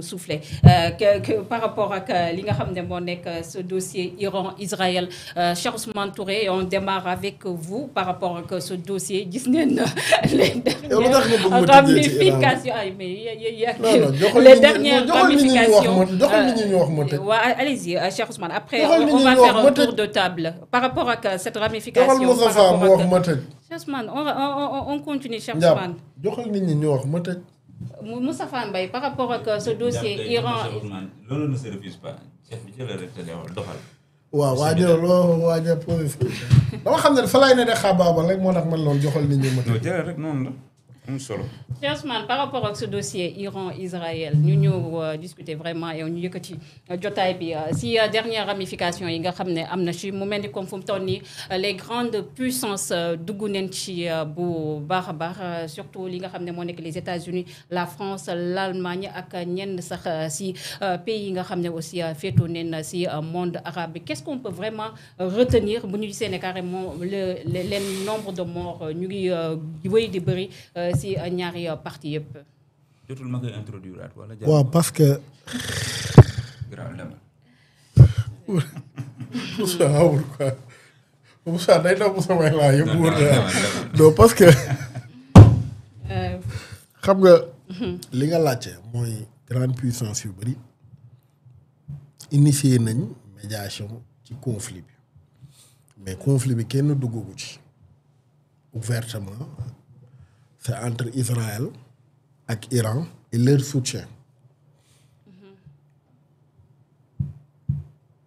soufflé que par rapport à li nga xam ne moo nekk ce dossier Iran Israël Cheikh Ousmane Touré on démarre avec vous par rapport à ce dossier gis ngeen les dernières ramifications ay mais les dernières ramifications waa allez-y Cheikh Ousmane après on va faire un tour de table par rapport à cette ramification Cheikh Ousmane on continue Cheikh Ousmane joxal nit ñi ñu wax ma tëj Moustapha Mbaye par rapport à ce dossier Iran loolu ne se refuse pas chef bi jël rek te doxal waaw waaja police dama xam ne fa lay ne de xabaabal rek moo tax man loolu joxal nit ñi ma tëj jël rek noonu la am solo. Ousmane par rapport à ce dossier Iran Israël ñu ñëw discuter vraiment yow ñu yëkkati jotaay bi si dernière ramification yi nga xam ne am na ci mu mel ni comme fu mu toll nii les grandes puissances dugg nañ ci bu baax a baax surtout li nga xam ne moo nekk les États-Unis la France l'Allemagne ak ñenn sax si pays yi nga xam ne aussi féetoo nañ si monde arabe bi qu'est-ce qu'on peut vraiment retenir bu ñu gisee ne carrément le nombre de morts ñu ngi wéy di bëri. Si ñaari parti yëpp. jotul ma koy introduire wala. waaw parce que. Moussa awul quoi Moussa day daw Moussa may laa yëpp wóor non parce que. xam nga. li nga laajte mooy grande puissance yu bëri initié nañ médiation ci conflit bi mais conflit bi kenn duggagu ci ouvertement c'est entre Israël ak Iran et leur soutien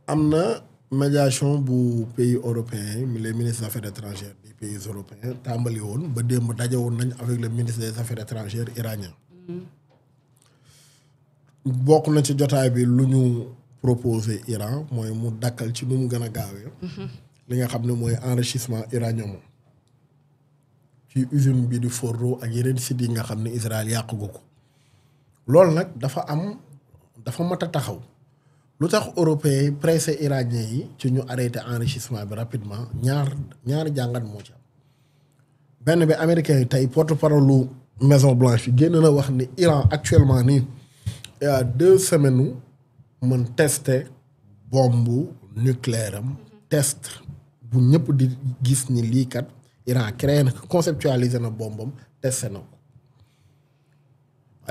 am na médiation bu pays européens yi les ministres des affaires étrangères des pays européens tàmbali woon ba démb daje woon nañ avec le ministre des affaires étrangères iranien bokk na ci jotaay bi lu ñu proposé Iran mooy mu dakkal ci nu mu gën a gaawee li nga xam ne mooy enrichissement uranium ci usine bi di Fordo ak yeneen sites yi nga xam ne Israël yàqu ko loolu nag dafa mat a taxaw lu tax européens yi pressé iranien yi ci ñu arrêté enrichissement bi rapidement ñaari jàngat moo ci am benn bi américains yi tey porte-parole lu Maison Blanche yi génn na wax ni Iran actuellement nii il y a 2 semaines mën tester bombe nucléaire am test bu ñëpp di gis ni lii kat Iran créé na conceptualisé na bombam testé na ko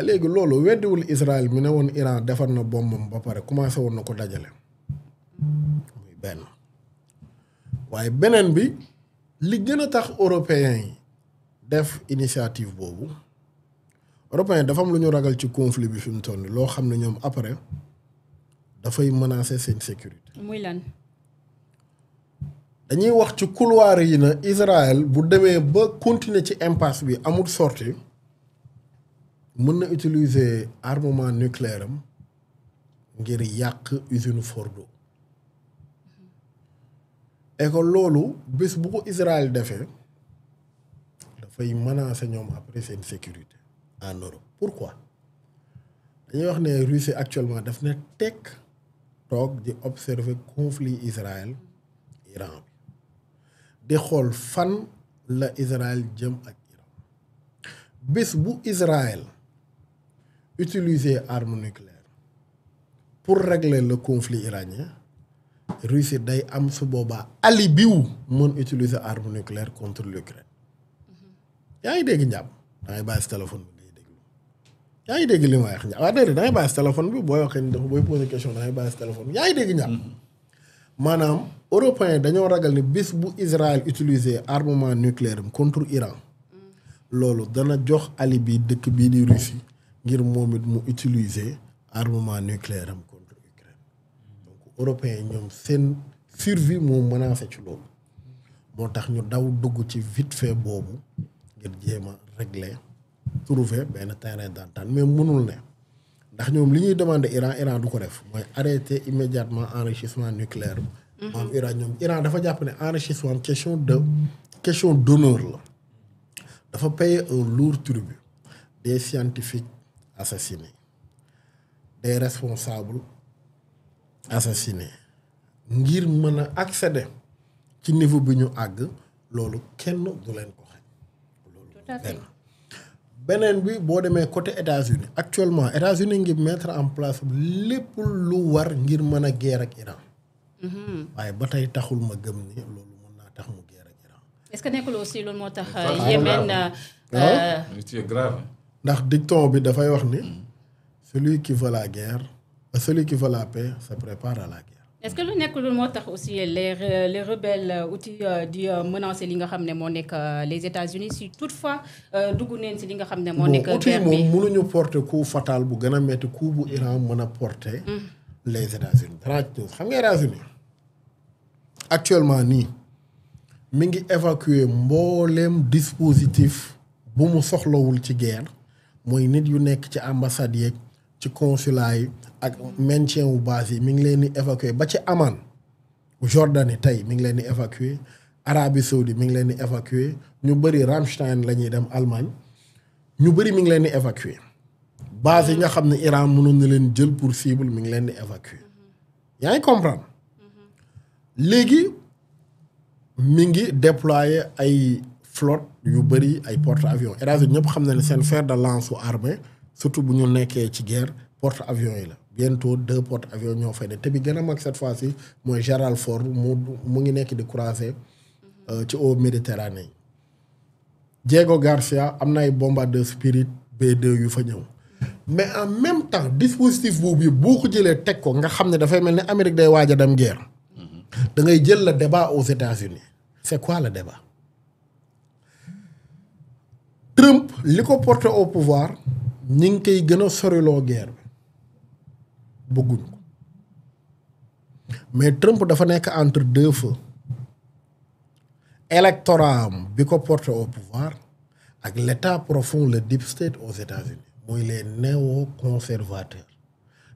léegi loolu weddiwul Israël mi ne woon Iran defar na bombam ba pare commencé woon na ko dajale muy benn waaye beneen bi li gën a tax européens yi def initiative boobu européens dafa am lu ñu ragal ci conflit bi fi mu toll nii loo xam ne ñoom après dafay menacer seen sécurité. muy lan. dañuy wax ci couloir yi na Israël bu demee ba continuer ci impasse bi amul sortie mën na utiliser armement nucléaire am ngir yàq usine Fordo et que loolu bés bu ko Israël defee dafay menacer ñoom après seen sécurité en Europe. Pourquoi dañuy wax ne Russie actuellement daf ne tekk toog di observer conflit Israël Iran bi di xool fan la Israël jëm ak Iran bés bu Israël utiliser arme nucléaire pour régler le conflit iranien Russie day am su boobaa alibi wu mën utiliser arme nucléaire contre l'Ukraine yaa ngi dégg njàpp da ngay bàyyi si téléphone bi ngay déglu yaa ngi dégg li ma wax njàpp waaw déedéet da ngay bàyyi si téléphone bi booy waxee ni dafa booy poser question da ngay bàyyi si téléphone bi yaa ngi dégg njàpp maanaam européens dañoo ragal ni bés bu Israël utiliser armement nucléaire am contre Iran loolu dana jox alibi dëkk bii di Russie ngir moom it mu utiliser armement nucléaire am contre Ukraine donc européens ñoom seen survie moo menacé ci loolu moo tax ñu daw dugg ci vite fait boobu ngir jéem a régler trouver benn terrain d'entente mais mënul ne ndax ñoom li ñuy demander Iran du ko def mooy arrêter immédiatement enrichissement nucléaire moom Iran dafa jàpp ne enrichissement question d'honneur la dafa payer un lourd tribut des scientifiques assassinés des responsables assassinés ngir mën a accéder ci niveau bi ñu àgg loolu kenn du leen ko xañ loolu benn beneen bi boo demee côté États-Unis actuellement États-Unis ngi mettre en place lépp lu war ngir mën a guerre ak Iran. waaye ba tey taxul ma gëm ni loolu mën naa tax mu guerre ak Iran. est-ce que nekkul aussi loolu moo tax Yémen. c'est grave. ndax dicton bi dafay wax ni celui qui veut la guerre celui qui veut la paix se prépare à la guerre. est-ce que lu nekk loolu moo tax aussi les rebelles outil di menacer li nga xam ne moo nekk les États-Unis si toutefois dugg neen si li nga xam ne moo nekk guerre bi moom mënuñu porter coup fatal bu gën a métti coup bu Iran mën a porter les États-Unis xam nga États-Unis actuellement nii mi ngi évacuer mbooleem dispositif bu mu soxlawul ci guerre mooy nit yu nekk ci ambassade yeeg ci consulat yi ak maintien wu base yi mi ngi leen di évacuer ba ci Amman Jordanie tey mi ngi leen di évacuer Arabie Saoudite mi ngi leen di évacuer ñu bëri Ramstein la ñuy dem Allemagne ñu bëri mi ngi leen di évacuer base yi nga xam ne Iran mënoon na leen jël pour cible mi ngi leen di évacuer yaa ngi comprendre léegi mi ngi déployer ay flotte yu bëri ay porte-avions États-Unis ñëpp xam na ne seen fer de lance su armée surtout bu ñu nekkee ci guerre porte-avions yi la bientôt 2 porte-avions ñoo fay ne te bi gën a mag cette fois-ci mooy Gerald Ford mu ngi nekk di croiser ci eau Méditerranée Diego Garcia am na ay bombardeur Spirit B2 yu fa ñëw mais en même temps dispositif boobu boo ko jëlee teg ko nga xam ne dafay mel ni Amérique day waaj a dem guerre da ngay jël le débat aux États-Unis c'est quoi le débat Trump li ko porté au pouvoir ñi ngi koy gën a soriloo guerre bi bëgguñ ko mais Trump dafa nekk entre 2 feux électorat am bi ko porté au pouvoir ak l'état profond le deep state aux États-Unis mooy les néo-conservateurs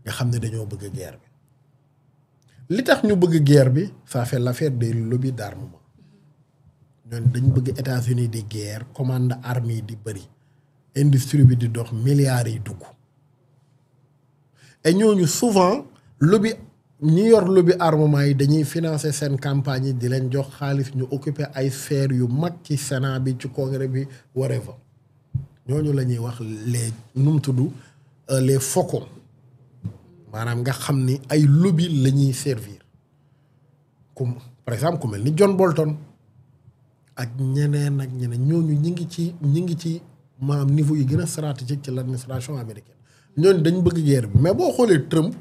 nga xam ne dañoo bëgg guerre bi li tax ñu bëgg guerre bi ça fait l'affaire des lobbies d'armement ñoom dañ bëgg États-Unis di guerre commande armée yi di bëri industrie bi di dox milliards yi dugg et ñooñu souvent lobby ñi yor lobby armement yi dañuy financer seen campagne yi di leen jox xaalis ñu occuper ay sphères yu mag ci Sénat bi ci congrès bi whatever ñooñu la ñuy wax les nu mu tudd les faucons maanaam nga xam ni ay lobby la ñuy servir comme par exemple ku mel ni John Bolton ak ñeneen ñooñu ñi ngi ci maanaam niveau yi gën a stratégique ci l'administration américaine ñooñu dañ bëgg guerre bi mais boo xoolee Trump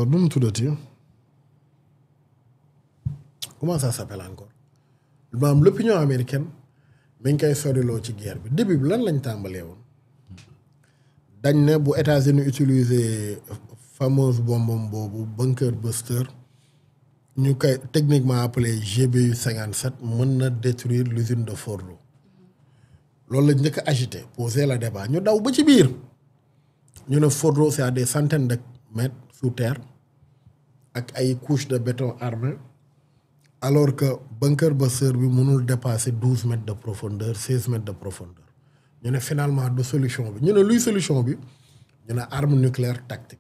nu mu tuddati comment ça s'appelle encore maanaam l'opinion américaine mi ngi koy soriloo ci guerre bi début bi lan lañ tàmbalee woon dañ ne bu États-Unis utiliser fameuse bombam boobu bunker buster ñu koy techniquement appelé GBU 57 mën na détruire l'usine de Fordo loolu la njëkk a agité poser le débat ñu daw ba ci biir ñu ne Fordo c'est à des centaines de mètres sous terre ak ay couches de béton armé alors que bunker buster bi mënul dépasser 12 mètres de profondeur 16 mètres de profondeur ñu ne finalement du solution bi ñu ne luy solution bi ñu ne arme nucléaire tactique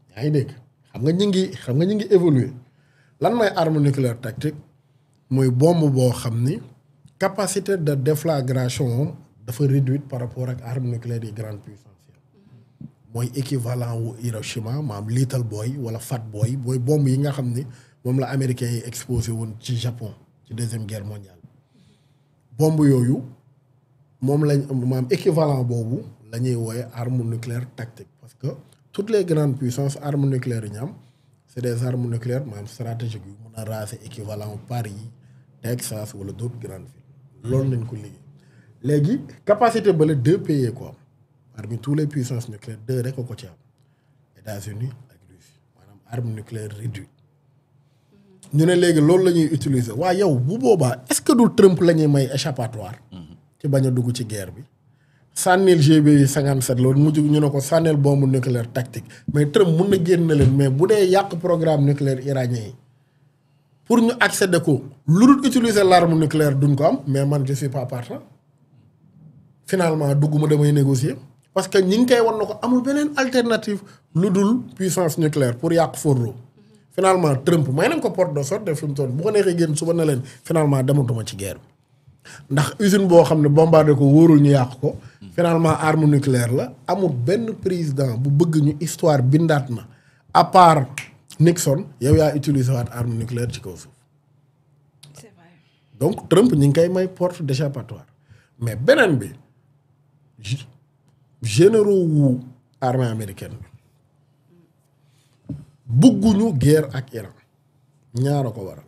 yaa ngi dégg xam nga ñi ngi évoluer lan mooy arme nucléaire tactique mooy bombe boo xam ni capacité de déflagration dafa réduite par rapport ak arme nucléaire yi grande puissance mooy équivalent wu Hiroshima maam Little Boy wala Fat Boy mooy bombe yi nga xam ni moom la américains yi exposé woon ci Japon ci deuxième guerre mondiale bombe yooyu moom lañ maam équivalent boobu la ñuy wooye arme nucléaire tactique parce que toutes les grandes puissances armes nucléaires yi ñu am c'est des armes nucléaires maanaam stratégiques yu mun a raser équivalent Paris Texas wala d'autres grandes villes loolu nañ ko liggéey léegi capacité ba la 2 pays quoi parmi tous les puissances nucléaires 2 rek ko ci am États-Unis ak Russie maanaam arme nucléaire réduite ñu ne léegi loolu la ñuy utiliser waa yow bu boobaa est-ce que du Trump la ñuy may échappatoire ci bañ a dugg ci guerre bi sànnil GBU 57 loolu mujj ñu ne ko sànnil bombe nucléaire tactique mais Trump mun na génn leen mais bu dee yàq programme nucléaire iranien yi pour ñu accéder ko lu dul utiliser l'arme nucléaire duñ ko am mais man je suis pas partant finalement dugguma damay négocier parce que ñi ngi koy wan na ko amul beneen alternative lu dul puissance nucléaire pour yàq Fordo finalement Trump may nañ ko porte de sortie fi mu toll bu ko neexee génn suba na leen finalement dematuma ci guerre bi ndax usine boo xam ne bombardé ko wóorul ñu yàq ko. finalement arme nucléaire la amul benn président bu bëgg ñu histoire bindaat na à part Nixon yow yaa utiliser waat arme nucléaire ci kaw suuf. c'est vrai. donc Trump ñu ngi koy may porte d'échappatoire mais beneen bi généraux wu armée américaine bi bëgguñu guerre ak Iran ñaara ko waral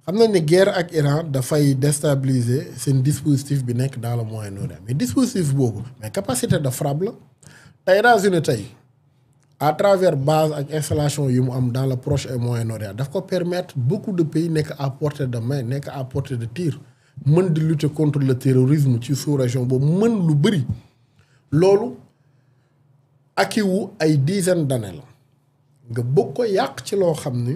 xam nañ ni guerre ak Iran dafay déstabiliser seen dispositif bi nekk dans le Moyen-Orient mais dispositif boobu mais capacité de frappe la tey États-Unis tey à travers base ak installation yu mu am dans le Proche et Moyen-Orient daf ko permettre beaucoup de pays nekk à portée de main nekk à portée de tir mën di lutter contre le terrorisme ci sous-région boobu mën lu bëri loolu aki wu ay dizaines d'années la nga bëgg ko yàq ci loo xam ni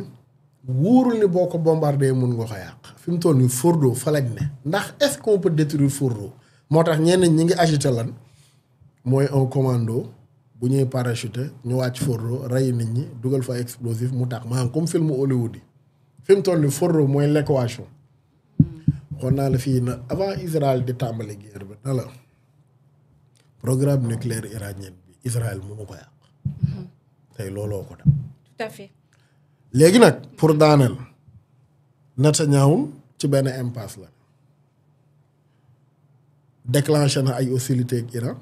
wóorul ni boo ko bombardé mun nga ko yàq fi mu toll nii Fordo fa lañ ne ndax est-ce qu'on peut détruire Fordo moo tax ñenn ñi ngi agité lan mooy un commando bu ñuy parachuté ñu wàcc Fordo rey nit ñi dugal fa explosif mu tax maanaam comme film Hollywood yi fi mu toll nii Fordo mooy l'équation xool naa la fii na avant Israël di tàmbali guerre bi na la programme nucléaire iranien bi Israël mënu ko yàq tey looloo ko def. tout à fait. léegi nag pour daaneel Netanyahou ci benn impasse la déclenché na ay hostilités ak Iran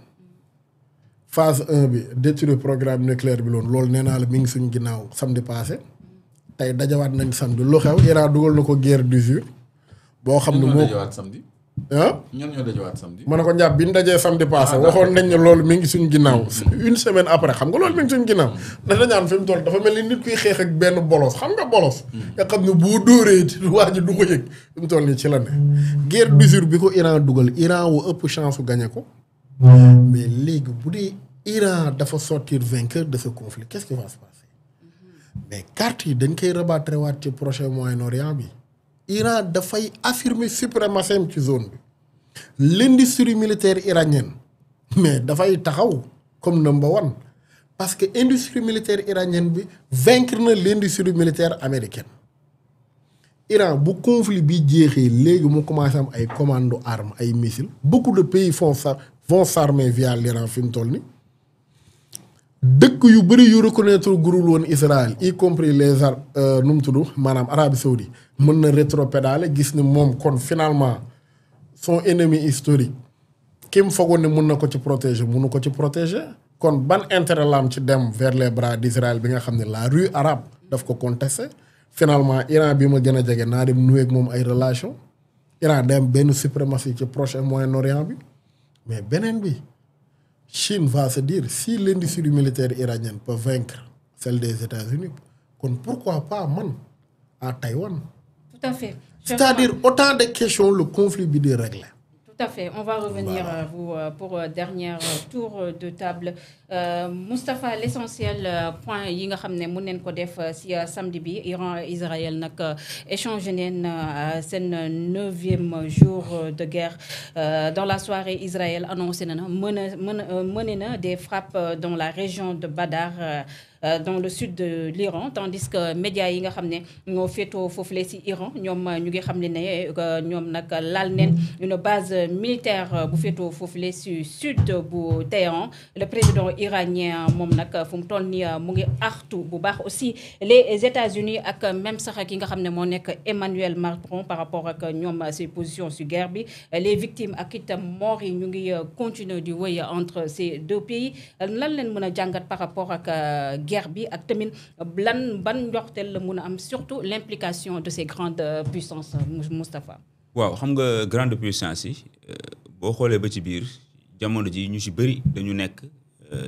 phase 1 bi détruire programme nucléaire bi loolu nee naa la mi ngi suñ ginnaaw samedi passé tey dajawaat nañ samedi lu xew Iran dugal na ko guerre d'usure boo xam ne moo dajawaat samedi. ñan ñoo dajawaat samedi. ma ne ko njàpp bi ñu dajee samedi passé waxoon nañ ne loolu mi ngi suñ ginnaaw une semaine après xam nga loolu mi ngi suñ ginnaaw dafa ñaan fi mu toll dafa mel ni nit kuy xeex ak benn bolos xam nga bolos nga xam ne boo dóoree waa ji du ko yëg fi mu toll nii ci la ne guerre d'usure bi ko Iran dugal Iran wu ëpp chance su gagné ko mais léegi bu dee Iran dafa sortir vainqueur de ce conflit qu'est-ce qui va se passer mais carte yi dañ koy rabattre waat ci prochain Moyen-Orient bi Iran dafay affirmer suprématie ci zone bi l'industrie militaire iranienne mais dafay taxaw comme number one parce que industrie militaire iranienne bi vaincre na l'industrie militaire américaine Iran bu conflit bi jeexee léegi mu commencé am ay commando armes ay missiles beaucoup de pays vont s'armer via l'Iran fi mu toll ni dëkk yu bëri yu reconnaître gurul woon Israël y compris les nu mu tudd maanaam Arabie Saoudite mën na rétropédaler gis ni moom kon finalement son ennemi historique ki mu foogoon ne mën na ko ci protéger mënu ko ci protéger kon ban intérêt la am ci dem vers les bras d'Israël bi nga xam ne la rue arabe daf ko contester finalement Iran bi ma gën a jege naa dem nuyu ak moom ay relation Iran dem benn suprématie ci Proche et Moyen-Orient bi mais beneen bi Chine va se dire si l'industrie militaire iranienne peut vaincre celle des États-Unis kon pourquoi pas man à Taïwan. Tout à fait. C'est-à-dire autant de questions le conflit bi di régler. Tout à fait. On va revenir à vous pour dernier tour de table. Moustapha, l'essentiel point yi nga xam ne mun neen ko def si samedi bi Iran Israël nag échangé neen seen 9e jour de guerre dans la soirée Israël annoncé na mené na des frappes dans la région de Badar dans le sud de l'Iran tandis que médias yi nga xam ne ñoo féetoo foofule si Iran ñoom ñu ngi xam ne ñoom nag laal neen une base militaire bu féetoo foofule si sud bu Téhéran le président iranien moom nag fu mu toll nii mu ngi artu bu baax aussi les États-Unis ak même sax ki nga xam ne moo nekk Emmanuel Macron par rapport ak ñoom ses positions sur guerre bi les victimes ak itam morts yi ñu ngi continuer di wéy entre ces deux pays lan leen mën a jàngat par rapport ak guerre bi ak tamit ban njoxteel la mën a am surtout l'implication de ces grandes puissances Moustapha. waaw xam nga grande puissance yi boo xoolee ba ci biir jamono ji ñu ci bëri dañu nekk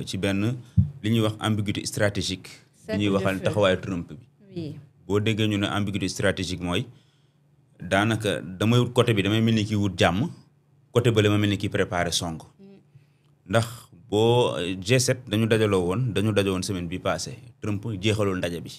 ci benn li ñuy wax ambiguïté stratégique li ñuy waxal taxawaayu Trump bi boo déggee ñu ne ambiguïté stratégique mooy daanaka damay wut côté bi damay mel ni kii wut jàmm côté bële ma mel ni kii préparé song ndax boo G7 dañu daje woon semaine bi passé Trump jeexaloon ndaje bi